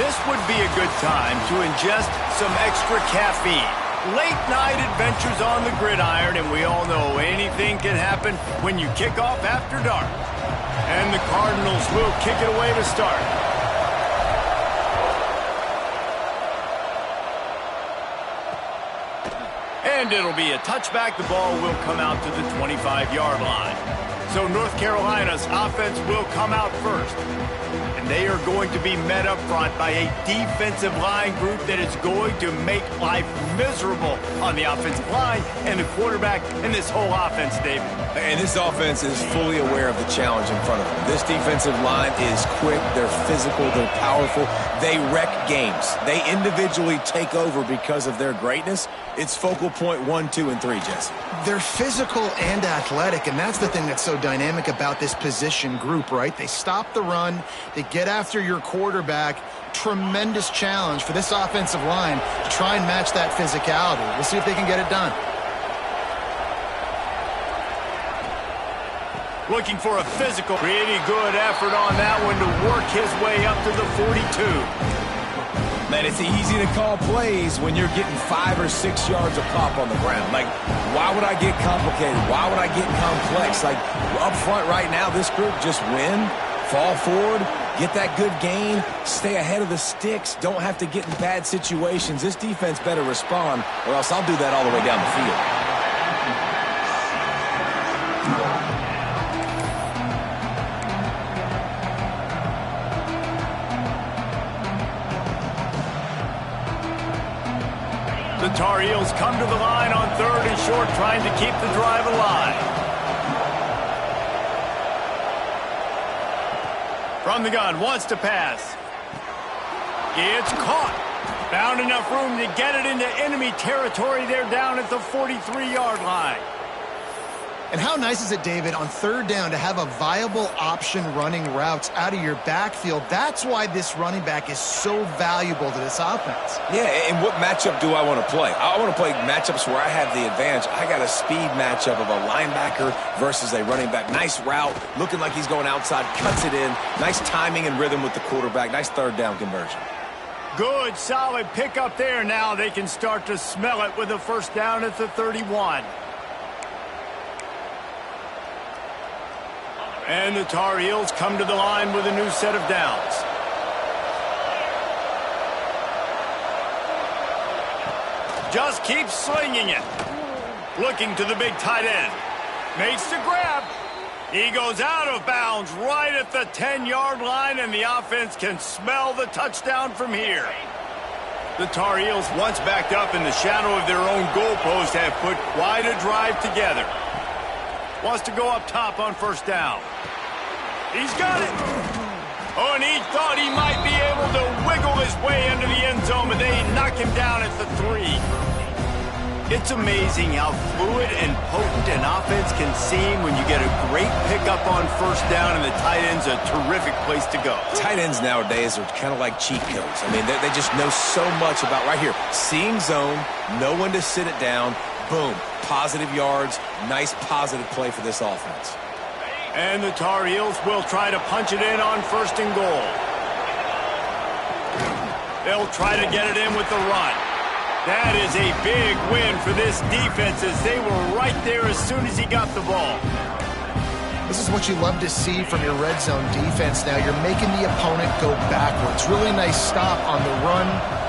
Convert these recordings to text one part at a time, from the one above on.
This would be a good time to ingest some extra caffeine. Late night adventures on the gridiron, and we all know anything can happen when you kick off after dark. And the Cardinals will kick it away to start. And it'll be a touchback. The ball will come out to the 25-yard line. So North Carolina's offense will come out first. And they are going to be met up front by a defensive line group that is going to make life miserable on the offensive line and the quarterback and this whole offense, David. And this offense is fully aware of the challenge in front of them. This defensive line is quick, they're physical, they're powerful. They wreck games. They individually take over because of their greatness. It's focal point 1, 2, and 3, Jesse. They're physical and athletic, and that's the thing that's so dynamic about this position group, right? They stop the run, they get after your quarterback. Tremendous challenge for this offensive line to try and match that physicality. We'll see if they can get it done. Looking for a physical. Pretty good effort on that one to work his way up to the 42. Man, it's easy to call plays when you're getting 5 or 6 yards of pop on the ground. Like, why would I get complicated? Why would I get complex? Like, up front right now, this group just win, fall forward, get that good gain, stay ahead of the sticks, don't have to get in bad situations. This defense better respond, or else I'll do that all the way down the field. The Tar Heels come to the line on 3rd and short, trying to keep the drive alive. From the gun, wants to pass. It's caught. Found enough room to get it into enemy territory. They're down at the 43-yard line. And how nice is it, David, on 3rd down to have a viable option running routes out of your backfield? That's why this running back is so valuable to this offense. Yeah, and what matchup do I want to play? I want to play matchups where I have the advantage. I got a speed matchup of a linebacker versus a running back. Nice route, looking like he's going outside, cuts it in. Nice timing and rhythm with the quarterback. Nice 3rd down conversion. Good, solid pickup there. Now they can start to smell it with a 1st down at the 31. And the Tar Heels come to the line with a new set of downs. Just keeps slinging it. Looking to the big tight end. Makes the grab. He goes out of bounds right at the 10-yard line, and the offense can smell the touchdown from here. The Tar Heels, once backed up in the shadow of their own goalpost, have put quite a drive together. Wants to go up top on 1st down. He's got it. Oh, and he thought he might be able to wiggle his way into the end zone, but they knock him down at the 3. It's amazing how fluid and potent an offense can seem when you get a great pickup on 1st down, and the tight end's a terrific place to go. Tight ends nowadays are kind of like cheat codes. I mean, they just know so much about, right here, seeing zone, know when to sit it down, boom, positive yards, nice positive play for this offense. And the Tar Heels will try to punch it in on 1st and goal. They'll try to get it in with the run. That is a big win for this defense, as they were right there as soon as he got the ball. This is what you love to see from your red zone defense now. You're making the opponent go backwards. Really nice stop on the run,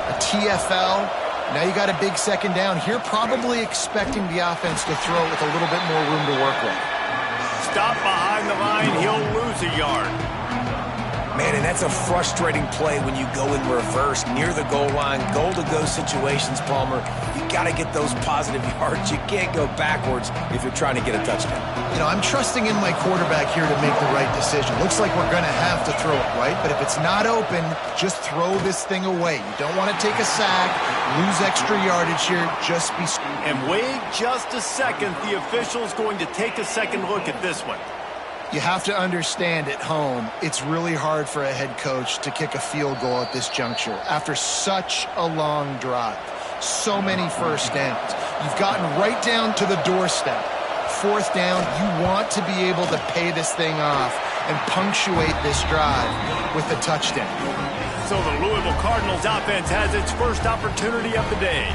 a TFL. Now you got a big 2nd down. Here probably expecting the offense to throw with a little bit more room to work with. Stop behind the line, he'll lose a yard. Man, and that's a frustrating play when you go in reverse near the goal line, goal-to-go situations, Palmer. You got to get those positive yards. You can't go backwards if you're trying to get a touchdown. You know, I'm trusting in my quarterback here to make the right decision. Looks like we're going to have to throw it, right? But if it's not open, just throw this thing away. You don't want to take a sack, lose extra yardage here. Just be... And wait just a second. The official's going to take a second look at this one. You have to understand at home, it's really hard for a head coach to kick a field goal at this juncture after such a long drive. So many 1st downs. You've gotten right down to the doorstep. 4th down, you want to be able to pay this thing off and punctuate this drive with a touchdown. So the Louisville Cardinals offense has its first opportunity of the day.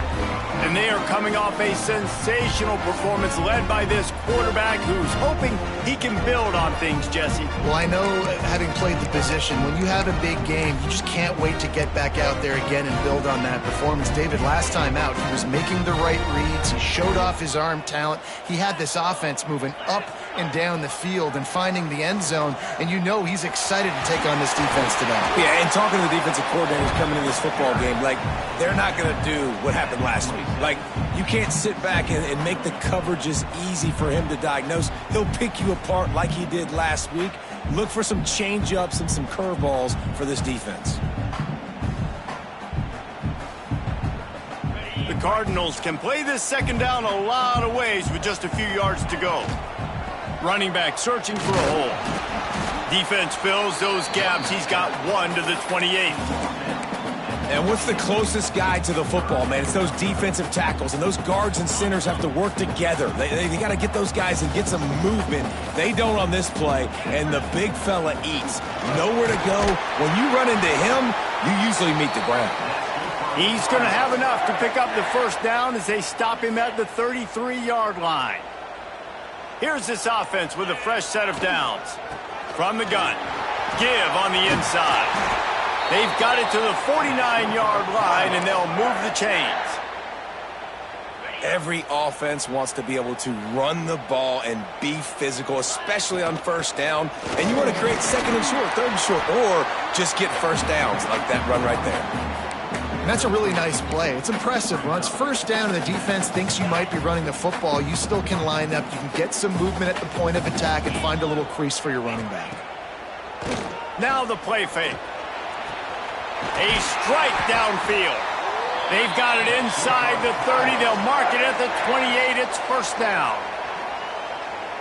And they are coming off a sensational performance led by this quarterback who's hoping he can build on things, Jesse. Well, I know, having played the position, when you have a big game, you just can't wait to get back out there again and build on that performance. David, last time out, he was making the right reads. He showed off his arm talent. He had this offense moving up and down the field and finding the end zone, and you know he's excited to take on this defense today. Yeah, and talking to the defensive coordinators coming in this football game, like, they're not going to do what happened last week. Like, you can't sit back and make the coverages easy for him to diagnose. He'll pick you apart like he did last week. Look for some change-ups and some curveballs for this defense. The Cardinals can play this second down a lot of ways with just a few yards to go. Running back searching for a hole. Defense fills those gaps. He's got 1 to the 28. And what's the closest guy to the football, man? It's those defensive tackles, and those guards and centers have to work together. They got to get those guys and get some movement. They don't on this play, and the big fella eats. Nowhere to go. When you run into him, you usually meet the ground. He's going to have enough to pick up the first down as they stop him at the 33-yard line. Here's this offense with a fresh set of downs. From the gun, give on the inside. They've got it to the 49-yard line, and they'll move the chains. Every offense wants to be able to run the ball and be physical, especially on first down. And you want to create second and short, third and short, or just get first downs like that run right there. And that's a really nice play. It's impressive. When it's first down and the defense thinks you might be running the football, you still can line up. You can get some movement at the point of attack and find a little crease for your running back. Now the play fake. A strike downfield. They've got it inside the 30. They'll mark it at the 28. It's first down.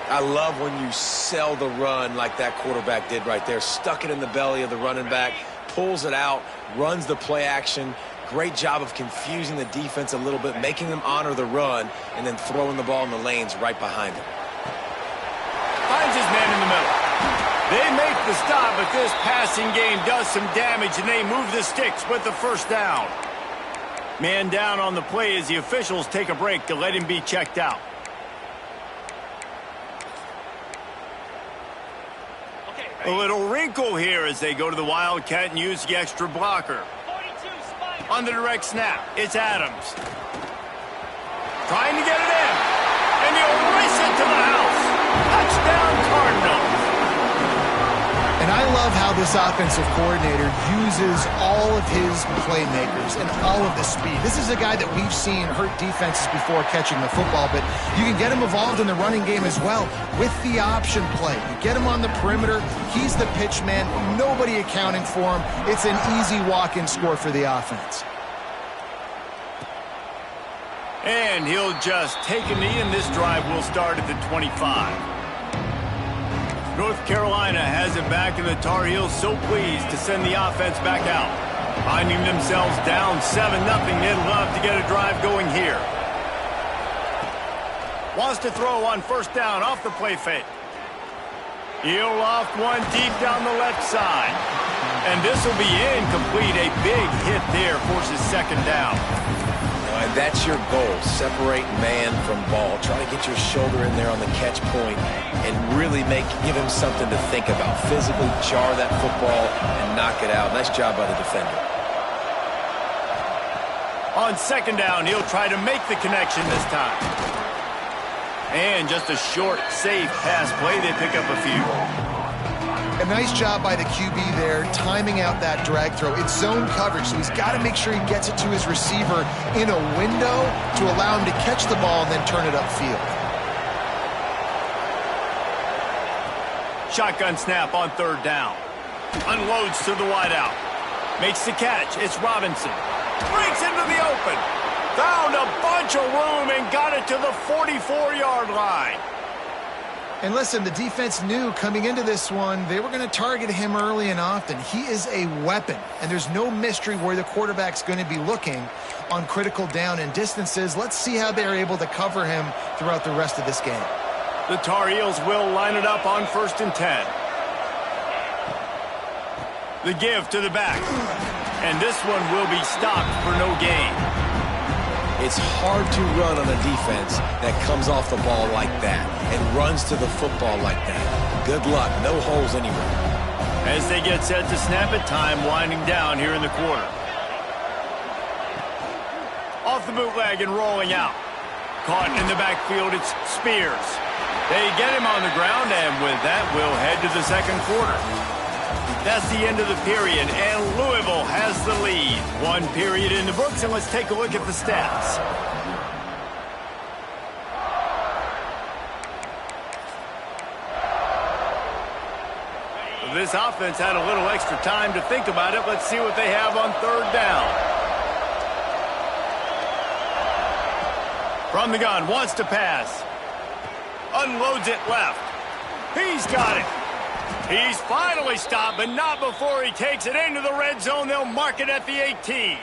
I love when you sell the run like that quarterback did right there. Stuck it in the belly of the running back, pulls it out, runs the play action. Great job of confusing the defense a little bit, making them honor the run, and then throwing the ball in the lanes right behind him. Finds his man in the middle. They make the stop, but this passing game does some damage, and they move the sticks with the first down. Man down on the play as the officials take a break to let him be checked out. A little wrinkle here as they go to the Wildcat and use the extra blocker. On the direct snap, it's Adams. Trying to get it in. And he'll race it to the house. Touchdown, Cardinals. And I love how this offensive coordinator uses all of his playmakers and all of the speed. This is a guy that we've seen hurt defenses before catching the football, but you can get him involved in the running game as well with the option play. You get him on the perimeter. He's the pitch man. Nobody accounting for him. It's an easy walk-in score for the offense. And he'll just take a knee, and this drive will start at the 25. North Carolina has it back, and the Tar Heels so pleased to send the offense back out. Finding themselves down 7-0, they'd love to get a drive going here. Wants to throw on first down off the play fake. He'll loft one deep down the left side. And this will be incomplete. A big hit there forces second down. And that's your goal. Separate man from ball. Try to get your shoulder in there on the catch point and really give him something to think about. Physically jar that football and knock it out. Nice job by the defender. On second down, he'll try to make the connection this time. And just a short, safe pass play. They pick up a few. A nice job by the QB there, timing out that drag throw. It's zone coverage, so he's got to make sure he gets it to his receiver in a window to allow him to catch the ball and then turn it upfield. Shotgun snap on third down. Unloads to the wideout. Makes the catch. It's Robinson. Breaks into the open. Found a bunch of room and got it to the 44-yard line. And listen, the defense knew coming into this one, they were going to target him early and often. He is a weapon, and there's no mystery where the quarterback's going to be looking on critical down and distances. Let's see how they're able to cover him throughout the rest of this game. The Tar Heels will line it up on 1st and 10. The give to the back. And this one will be stopped for no gain. It's hard to run on a defense that comes off the ball like that and runs to the football like that. Good luck. No holes anywhere. As they get set to snap it, time winding down here in the quarter. Off the bootleg and rolling out. Caught in the backfield, it's Spears. They get him on the ground, and with that, we'll head to the second quarter. That's the end of the period, and Louisville has the lead. One period in the books, and let's take a look at the stats. This offense had a little extra time to think about it. Let's see what they have on third down. From the gun, wants to pass. Unloads it left. He's got it. He's finally stopped, but not before he takes it into the red zone. They'll mark it at the 18.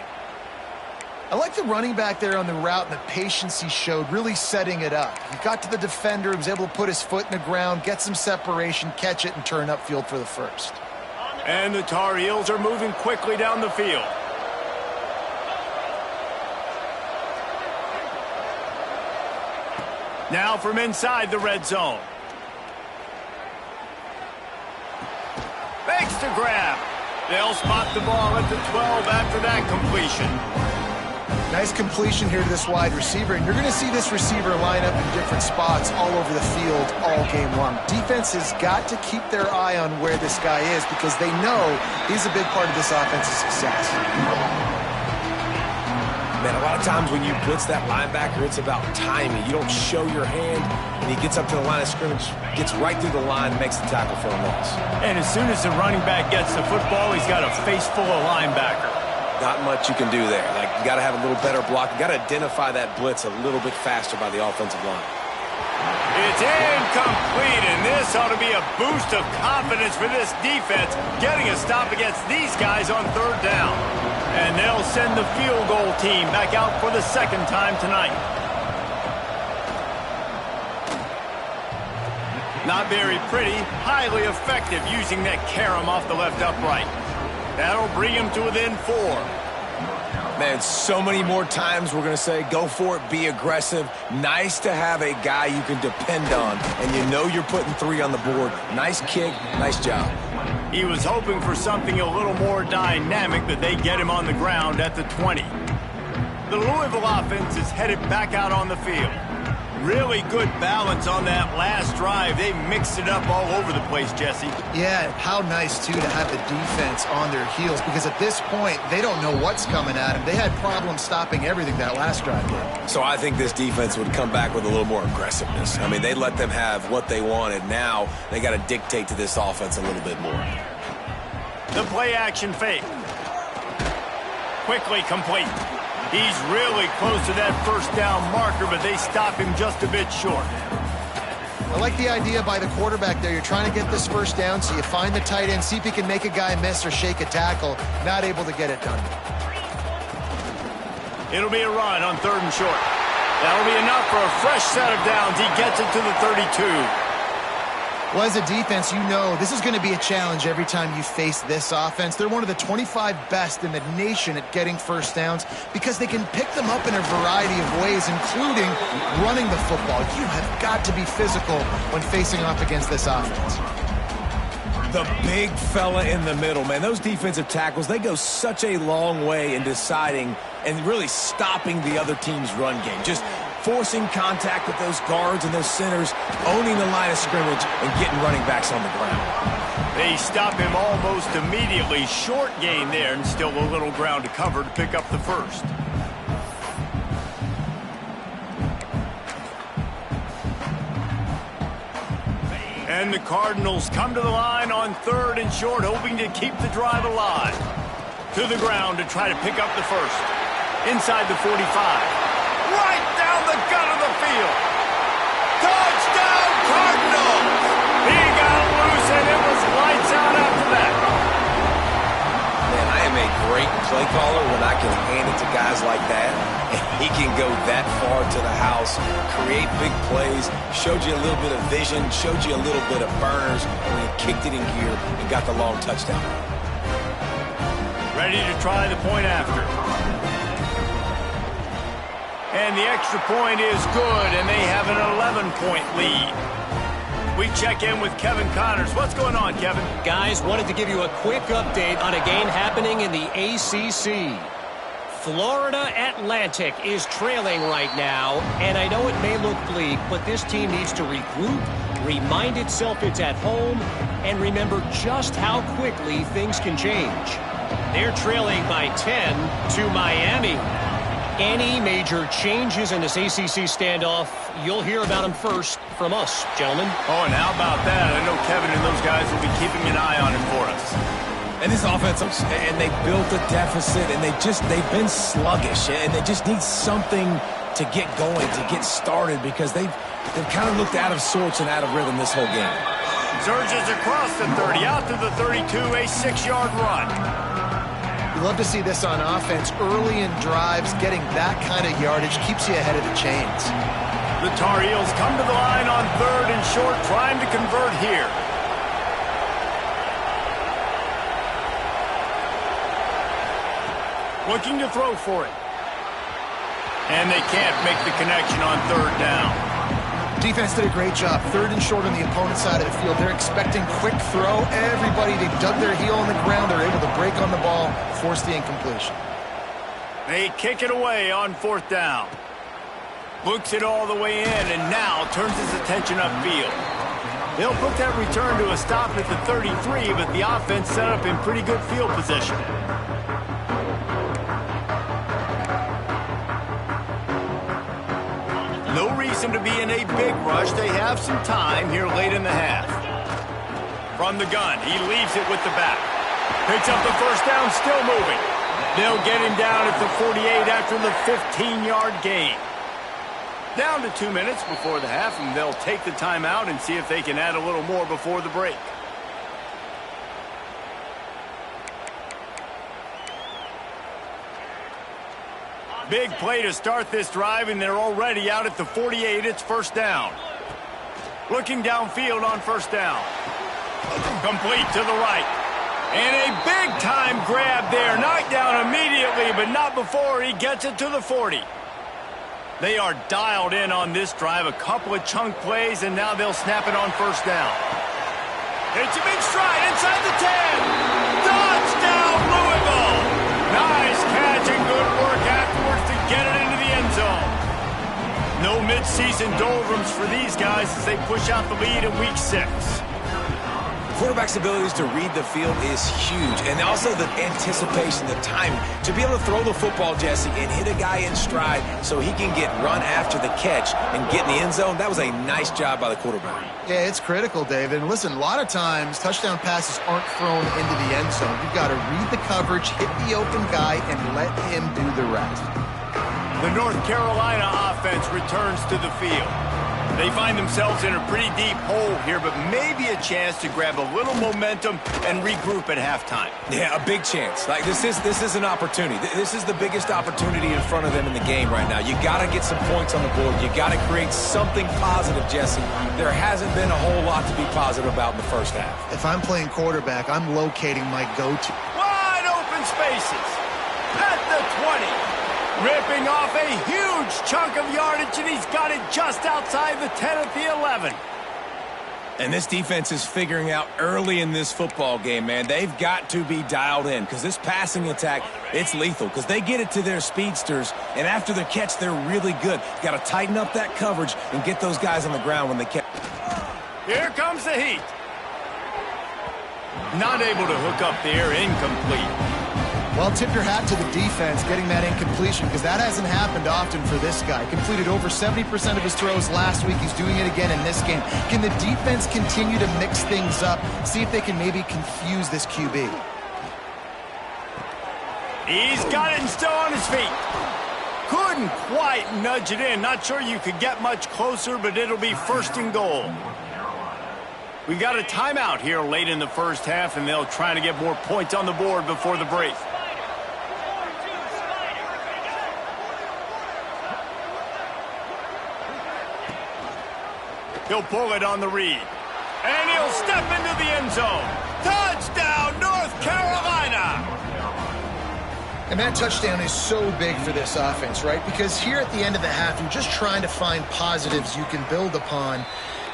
I like the running back there on the route and the patience he showed, really setting it up. He got to the defender, he was able to put his foot in the ground, get some separation, catch it, and turn upfield for the first. And the Tar Heels are moving quickly down the field. Now from inside the red zone. Makes the grab. They'll spot the ball at the 12 after that completion. Nice completion here to this wide receiver, and you're going to see this receiver line up in different spots all over the field all game long. Defense has got to keep their eye on where this guy is because they know he's a big part of this offense's success. Man, a lot of times when you blitz that linebacker, it's about timing. You don't show your hand, and he gets up to the line of scrimmage, gets right through the line, makes the tackle for a loss. And as soon as the running back gets the football, he's got a face full of linebacker. Not much you can do there. Like, you got to have a little better block. You got to identify that blitz a little bit faster by the offensive line. It's incomplete, and this ought to be a boost of confidence for this defense, getting a stop against these guys on third down. And they'll send the field goal team back out for the second time tonight. Not very pretty, highly effective using that carom off the left upright. That'll bring him to within 4. Man, so many more times we're going to say, go for it, be aggressive. Nice to have a guy you can depend on, and you know you're putting 3 on the board. Nice kick, nice job. He was hoping for something a little more dynamic, but they get him on the ground at the 20. The Louisville offense is headed back out on the field. Really good balance on that last drive. They mixed it up all over the place, Jesse. Yeah, how nice, too, to have the defense on their heels because at this point, they don't know what's coming at them. They had problems stopping everything that last drive did. So I think this defense would come back with a little more aggressiveness. I mean, they let them have what they wanted. Now they got to dictate to this offense a little bit more. The play-action fake. Quickly complete. He's really close to that first down marker, but they stop him just a bit short. I like the idea by the quarterback there. You're trying to get this first down, so you find the tight end, see if he can make a guy miss or shake a tackle. Not able to get it done. It'll be a run on third and short. That'll be enough for a fresh set of downs. He gets it to the 32. Well, as a defense, you know this is going to be a challenge every time you face this offense. They're one of the 25 best in the nation at getting first downs because they can pick them up in a variety of ways, including running the football. You have got to be physical when facing off against this offense. The big fella in the middle, man. Those defensive tackles, they go such a long way in deciding and really stopping the other team's run game. Just forcing contact with those guards and those centers, owning the line of scrimmage, and getting running backs on the ground. They stop him almost immediately. Short gain there, and still a little ground to cover to pick up the first. And the Cardinals come to the line on third and short, hoping to keep the drive alive. To the ground to try to pick up the first. Inside the 45. Right down the gut of the field. Touchdown, Cardinals! He got loose, and it was lights out after that. Man, I am a great play caller when I can hand it to guys like that. And he can go that far to the house, create big plays, showed you a little bit of vision, showed you a little bit of burners when he kicked it in gear and got the long touchdown. Ready to try the point after. And the extra point is good, and they have an 11-point lead. We check in with Kevin Connors. What's going on, Kevin? Guys, wanted to give you a quick update on a game happening in the ACC. Florida Atlantic is trailing right now, and I know it may look bleak, but this team needs to regroup, remind itself it's at home, and remember just how quickly things can change. They're trailing by 10 to Miami. Any major changes in this ACC standoff, you'll hear about them first from us, gentlemen. Oh, and how about that? I know Kevin and those guys will be keeping an eye on it for us. And this offense, and they built a deficit, and they've been sluggish, and they just need something to get going, to get started, because they've kind of looked out of sorts and out of rhythm this whole game. Surges across the 30, out to the 32, a 6-yard run. You love to see this on offense. Early in drives, getting that kind of yardage keeps you ahead of the chains. The Tar Heels come to the line on 3rd and short, trying to convert here. Looking to throw for it. And they can't make the connection on 3rd down. Defense did a great job. 3rd and short on the opponent's side of the field. They're expecting quick throw. Everybody, they dug their heel on the ground. They're able to break on the ball, force the incompletion. They kick it away on 4th down. Books it all the way in and now turns his attention upfield. They'll put that return to a stop at the 33, but the offense set up in pretty good field position. No reason to be in a big rush. They have some time here late in the half. From the gun, he leaves it with the back. Picks up the first down, still moving. They'll get him down at the 48 after the 15-yard gain. Down to 2 minutes before the half, and they'll take the timeout and see if they can add a little more before the break. Big play to start this drive, and they're already out at the 48. It's 1st down. Looking downfield on 1st down. Complete to the right. And a big-time grab there. Knocked down immediately, but not before he gets it to the 40. They are dialed in on this drive. A couple of chunk plays, and now they'll snap it on 1st down. It's a big stride inside the 10. Touchdown, Louisville. Nice catch and good work afterwards to get it into the end zone. No mid-season doldrums for these guys as they push out the lead in Week 6. Quarterback's abilities to read the field is huge, and also the anticipation, the timing. To be able to throw the football, Jesse, and hit a guy in stride so he can get run after the catch and get in the end zone, that was a nice job by the quarterback. Yeah, it's critical, David. And listen, a lot of times touchdown passes aren't thrown into the end zone. You've got to read the coverage, hit the open guy, and let him do the rest. The North Carolina offense returns to the field. They find themselves in a pretty deep hole here, but maybe a chance to grab a little momentum and regroup at halftime. Yeah, a big chance. Like this is an opportunity. This is the biggest opportunity in front of them in the game right now. You got to get some points on the board. You got to create something positive, Jesse. There hasn't been a whole lot to be positive about in the first half. If I'm playing quarterback, I'm locating my go-to. Wide open spaces at the 20. Ripping off a huge chunk of yardage, and he's got it just outside the 10 at the 11. And this defense is figuring out early in this football game, man. They've got to be dialed in because this passing attack, it's lethal because they get it to their speedsters, and after the catch, they're really good. Got to tighten up that coverage and get those guys on the ground when they catch. Here comes the heat. Not able to hook up there, incomplete. Well, tip your hat to the defense getting that incompletion because that hasn't happened often for this guy. Completed over 70% of his throws last week. He's doing it again in this game. Can the defense continue to mix things up? See if they can maybe confuse this QB. He's got it and still on his feet. Couldn't quite nudge it in. Not sure you could get much closer, but it'll be 1st and goal. We got a timeout here late in the first half, and they'll try to get more points on the board before the break. He'll pull it on the read. And he'll step into the end zone. Touchdown, North Carolina! And that touchdown is so big for this offense, right? Because here at the end of the half, you're just trying to find positives you can build upon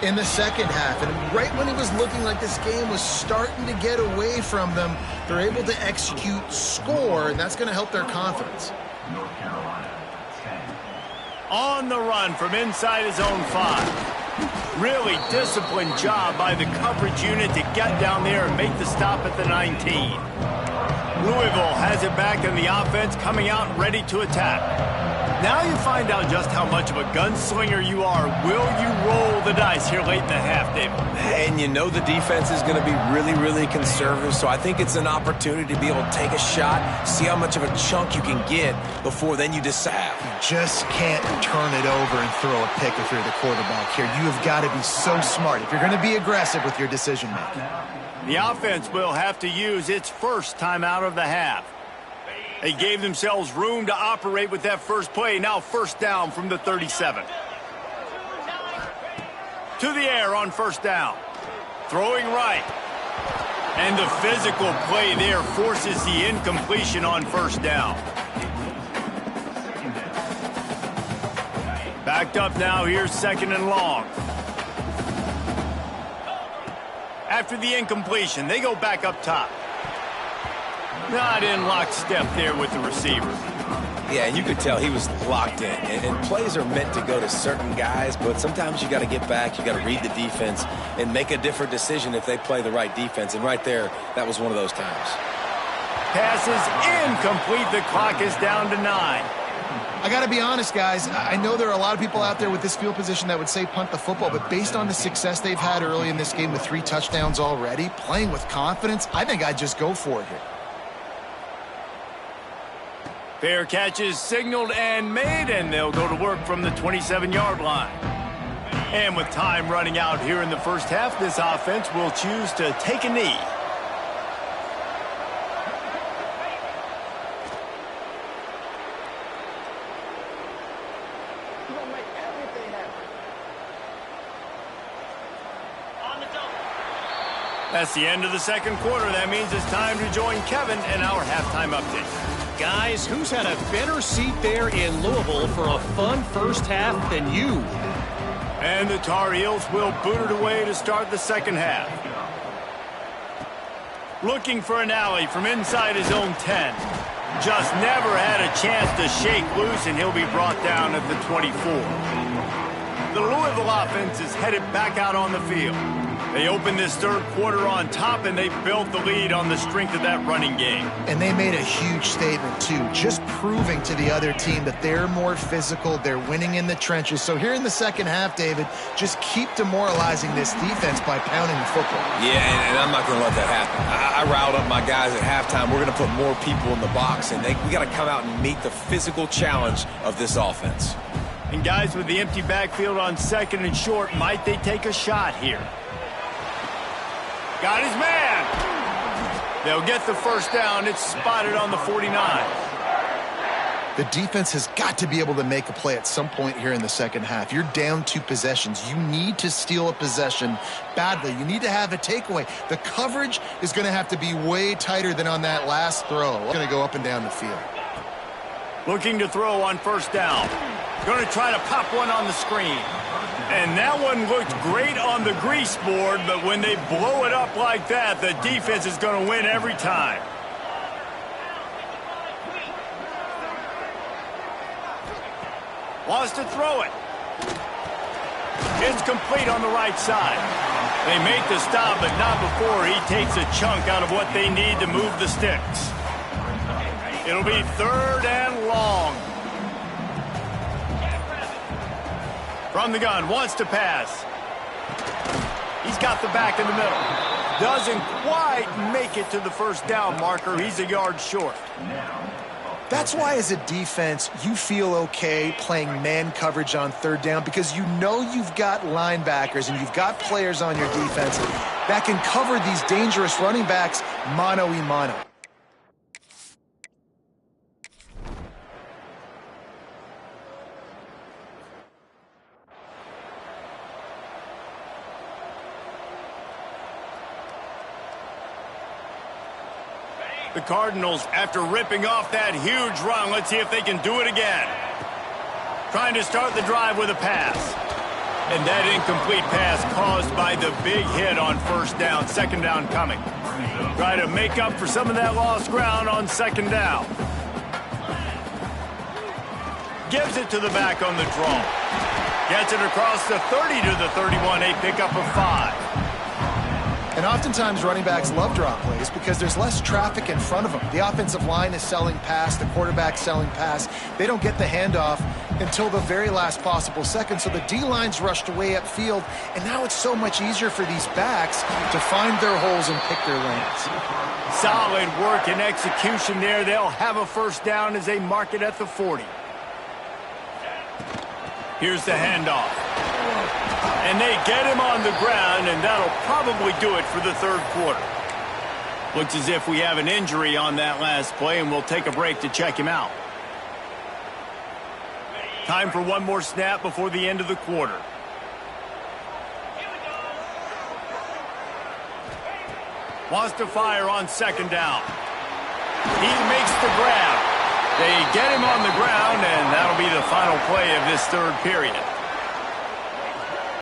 in the second half. And right when it was looking like this game was starting to get away from them, they're able to execute, score, and that's going to help their confidence. On the run from inside his own 5. Really disciplined job by the coverage unit to get down there and make the stop at the 19. Louisville has it back in the offense, coming out ready to attack. Now you find out just how much of a gunslinger you are. Will you roll the dice here late in the half, David? And you know the defense is going to be really, really conservative, so I think it's an opportunity to be able to take a shot, see how much of a chunk you can get before then you decide. You just can't turn it over and throw a pick if you're the quarterback here. You have got to be so smart if you're going to be aggressive with your decision-making. The offense will have to use its first timeout of the half. They gave themselves room to operate with that first play. Now first down from the 37. To the air on first down. Throwing right. And the physical play there forces the incompletion on first down. Backed up now, here's second and long. After the incompletion, they go back up top. Not in lockstep there with the receiver. Yeah, and you could tell he was locked in. And plays are meant to go to certain guys, but sometimes you got to get back, you got to read the defense, and make a different decision if they play the right defense. And right there, that was one of those times. Pass is incomplete. The clock is down to 9. I got to be honest, guys. I know there are a lot of people out there with this field position that would say punt the football, but based on the success they've had early in this game with 3 touchdowns already, playing with confidence, I think I'd just go for it here. Fair catch is signaled and made, and they'll go to work from the 27-yard line. And with time running out here in the first half, this offense will choose to take a knee. That's the end of the second quarter. That means it's time to join Kevin in our halftime update. Guys, who's had a better seat there in Louisville for a fun first half than you? And the Tar Heels will boot it away to start the second half. Looking for an alley from inside his own 10. Just never had a chance to shake loose, and he'll be brought down at the 24. The Louisville offense is headed back out on the field. They opened this third quarter on top, and they built the lead on the strength of that running game. And they made a huge statement, too, just proving to the other team that they're more physical, they're winning in the trenches. So here in the second half, David, just keep demoralizing this defense by pounding the football. Yeah, and I'm not going to let that happen. I riled up my guys at halftime. We're going to put more people in the box, and we got to come out and meet the physical challenge of this offense. And guys, with the empty backfield on second and short, might they take a shot here? Got his man. They'll get the first down. It's spotted on the 49. The defense has got to be able to make a play at some point here in the second half. You're down 2 possessions. You need to steal a possession badly. You need to have a takeaway. The coverage is going to have to be way tighter than on that last throw. It's going to go up and down the field. Looking to throw on first down. Going to try to pop one on the screen. And that one looked great on the grease board, but when they blow it up like that, the defense is going to win every time. Wants to throw it. It's complete on the right side. They make the stop, but not before he takes a chunk out of what they need to move the sticks. It'll be third and long. From the gun, wants to pass. He's got the back in the middle. Doesn't quite make it to the first down marker. He's a yard short. That's why as a defense, you feel okay playing man coverage on third down because you know you've got linebackers and you've got players on your defense that can cover these dangerous running backs mano-a-mano. The Cardinals, after ripping off that huge run, let's see if they can do it again. Trying to start the drive with a pass. And that incomplete pass caused by the big hit on first down, second down coming. Try to make up for some of that lost ground on second down. Gives it to the back on the draw. Gets it across the 30 to the 31, a pickup of 5. And oftentimes running backs love draw plays because there's less traffic in front of them. The offensive line is selling pass, the quarterback's selling pass. They don't get the handoff until the very last possible second. So the D-line's rushed away upfield, and now it's so much easier for these backs to find their holes and pick their lanes. Solid work and execution there. They'll have a first down as they mark it at the 40. Here's the handoff. And they get him on the ground, and that'll probably do it for the third quarter. Looks as if we have an injury on that last play, and we'll take a break to check him out. Time for one more snap before the end of the quarter. Wants to fire on second down. He makes the grab. They get him on the ground, and that'll be the final play of this third period.